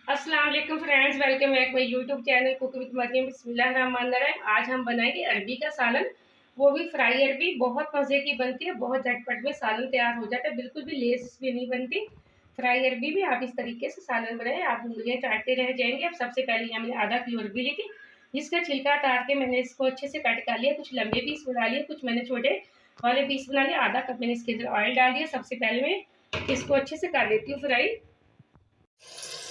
अस्सलाम वालेकुम friends, welcome back my YouTube channel cook with Mariyam. बिस्मिल्लाहिर्रहमानिर्रहीम। आज हम बनाएंगे अरबी का सालन, वो भी फ्राई अरबी। बहुत मज़े की बनती है, बहुत झटपट में सालन तैयार हो जाता है, बिल्कुल भी लेस भी नहीं बनती। फ्राई अरबी भी आप इस तरीके से सालन बनाएं, आप उंगलियां चाटते रह जाएंगे। अब सबसे पहले यहाँ मैंने आधा किलो अरबी ली थी, जिसका छिलका उतार के मैंने इसको अच्छे से कट कर लिया। कुछ लंबे पीस बना लिए, कुछ मैंने छोटे वाले पीस बना लिए। आधा कप मैंने इसके अंदर ऑयल डाल दिया। सबसे पहले मैं इसको अच्छे से कर लेती हूँ फ्राई।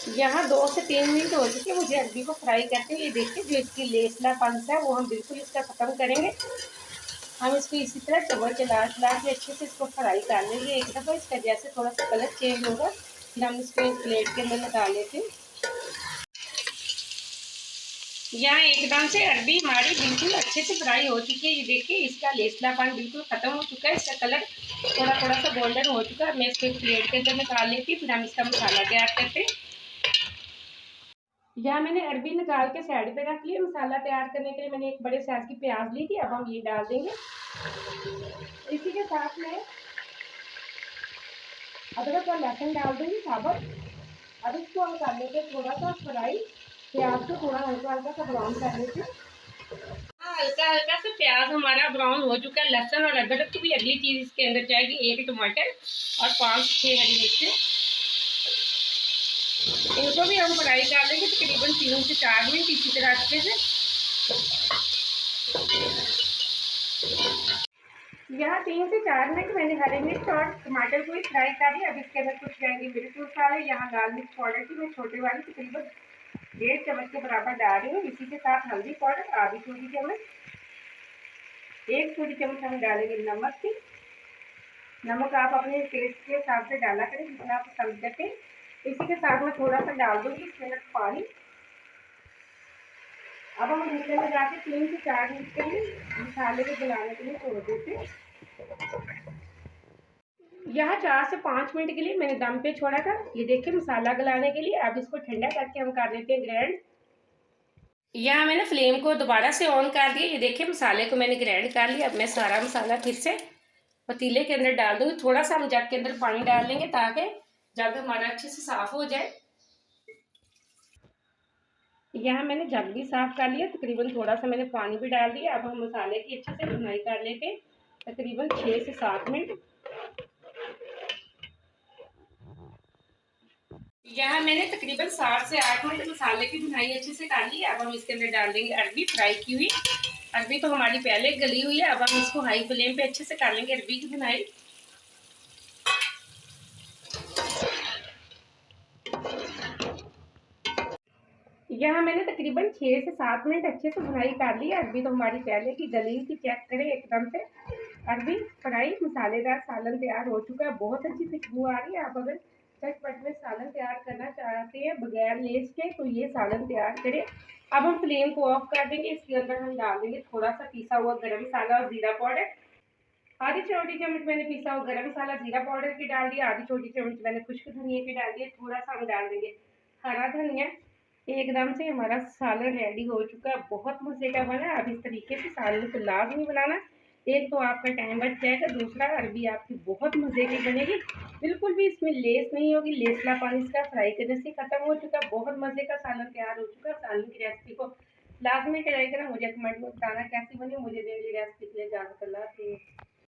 यहाँ 2 से 3 मिनट हो चुके मुझे अरबी को फ्राई करते हैं। ये देखिए, जो इसकी लेसलापन है वो हम बिल्कुल इसका ख़त्म करेंगे। हम इसको इसी तरह चम्मच चला चला के अच्छे से इसको फ्राई कर लेंगे एक दफ़ा। इसका जैसे थोड़ा सा कलर चेंज होगा, फिर हम इसको एक प्लेट के अंदर निकाल लेते हैं। यहाँ एकदम से अरबी हमारी बिल्कुल अच्छे से फ्राई हो चुकी है। ये देखिए, इसका लेसलापन बिल्कुल ख़त्म हो चुका है, इसका कलर थोड़ा थोड़ा सा गोल्डन हो चुका है। मैं इसको एक प्लेट के अंदर निकाल लेती हूँ, फिर हम इसका मसाला तैयार करते हैं। यहाँ मैंने अरबी निकाल के साइड पे रख लिया। मसाला तैयार करने के लिए मैंने एक बड़े साइज की प्याज ली थी, अब हम ये डाल देंगे। इसी के साथ में अदरक और लहसुन डाल दूंगी साबुत। अब इसको हम कर लेते थोड़ा सा फ्राई। प्याज को थोड़ा हल्का हल्का सा ब्राउन कर लेते। हल्का हल्का सा प्याज हमारा ब्राउन हो चुका है। लहसुन और अदरक की भी अगली चीज इसके अंदर जाएगी, एक टमाटर और 5-6 हरी मिर्चें। इनको भी हम फ्राई कर लेंगे तकरीबन 3 से 4 मिनट इसी तरह अच्छे से। यहाँ 3 से 4 मिनट मैंने हरी मिर्च और टमाटर को भी फ्राई कर लिया। अब इसके अंदर कुछ जाएंगे मिर्च मसाले। यहाँ लाल मिर्च पाउडर की मैं छोटे वाली तकरीबन 1.5 चम्मच के बराबर डाल रही हूँ। इसी के साथ हल्दी पाउडर आधी छोटी चम्मच, 1 छोटी चम्मच हम डालेंगे नमक की। नमक आप अपने टेस्ट के हिसाब से डाला करें, जितना आप पसंद करते हैं। इसी के साथ मैं थोड़ा सा डाल दूँगी इसके अंदर पानी। अब हम ढक्कन में जाके 3 से 4 मिनट के लिए मसाले को गलाने के लिए छोड़ देते हैं। यहाँ 4 से 5 मिनट के लिए मैंने दम पे छोड़ा था। ये देखिए मसाला गलाने के लिए। अब इसको ठंडा करके हम कर देते हैं ग्राइंड। यहाँ मैंने फ्लेम को दोबारा से ऑन कर दिया। ये देखिए, मसाले को मैंने ग्राइंड कर लिया। अब मैं सारा मसाला फिर से पतीले के अंदर डाल दूँगी। थोड़ा सा हम जग के अंदर पानी डाल लेंगे ताकि जग हमारा अच्छे से साफ हो जाए। यहाँ मैंने जग भी साफ कर लिया, तकरीबन थोड़ा सा मैंने पानी भी डाल दिया। अब हम मसाले की अच्छे से भुनाई कर लेते हैं तकरीबन 6 से 7 मिनट। यहाँ मैंने तकरीबन 7 से 8 मिनट मसाले की भुनाई अच्छे से कर ली। अब हम इसके अंदर डाल देंगे अरबी फ्राई की हुई। अरबी तो हमारी पहले गली हुई है। अब हम इसको हाई फ्लेम पे अच्छे से कर लेंगे अरबी की भुनाई। यहाँ मैंने तकरीबन 6 से 7 मिनट अच्छे से भुनाई कर ली। अरबी तो हमारी पहले की गली हुई थी, चेक करें एकदम से अरबी फ्राई मसालेदार सालन तैयार हो चुका है। बहुत अच्छी खुशबू आ रही है। आप अगर झटपट में सालन तैयार करना चाहते हैं बगैर लेस के, तो ये सालन तैयार करें। अब हम फ्लेम को ऑफ कर देंगे। इसके अंदर हम डाल देंगे थोड़ा सा पिसा हुआ गरम मसाला और जीरा पाउडर। आधी छोटी चम्मच मैंने पिसा हुआ गरम मसाला जीरा पाउडर की डाल दिया। आधी छोटी चम्मच मैंने खुश्क धनिया की डाल दिया। थोड़ा सा हम डाल देंगे हरा धनिया। एकदम से हमारा सालन रेडी हो चुका है, बहुत मज़े का बना। अब इस तरीके से सालन को लाजमी बनाना। एक तो आपका टाइम बच जाएगा, दूसरा अरबी आपकी बहुत मज़े की बनेगी। बिल्कुल भी इसमें लेस नहीं होगी, लेसला पानी इसका फ्राई करने से ख़त्म हो चुका है। बहुत मज़े का सालन तैयार हो चुका है। सालन की रेसिपी को लाजमी ट्राई करें, मुझे कमेंट में बताना कैसी बनी। मुझे डेली रेसिपी के लिए इजाज़त, अल्लाह हाफ़िज़।